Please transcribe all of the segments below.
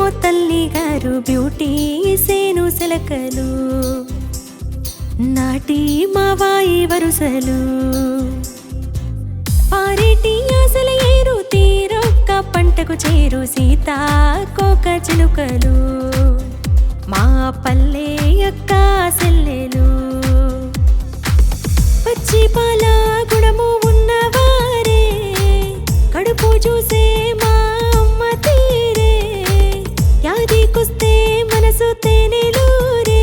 నాకేమో తల్లి గారు బ్యూటీ సేను సిలకలు నాటి మావాయి వరుసలు పారేటి ఆశల ఏరు తీరొక్క పంటకు చేరు సీతాకోక చిలుకలు మా పల్లె అక్క సెల్లెలు పచ్చి పాల గుణము ఉన్నవారే కడుపు చూసే మా అమ్మ తీరే యాదికొస్తే మనసు తేనెలూరే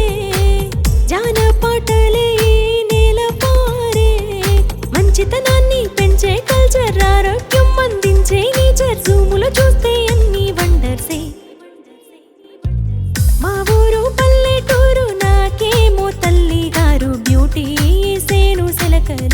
జాన పాటలే నేల పారే మంచితనాన్ని పెంచే కల్చర్ ఆరోగ్యం అందించే నేచర్ జూములో చూస్తే అన్ని వండర్సే మా ఊరు పల్లెటూరు నాకేమో తల్లి గారు బ్యూటీ సేను సిలకలు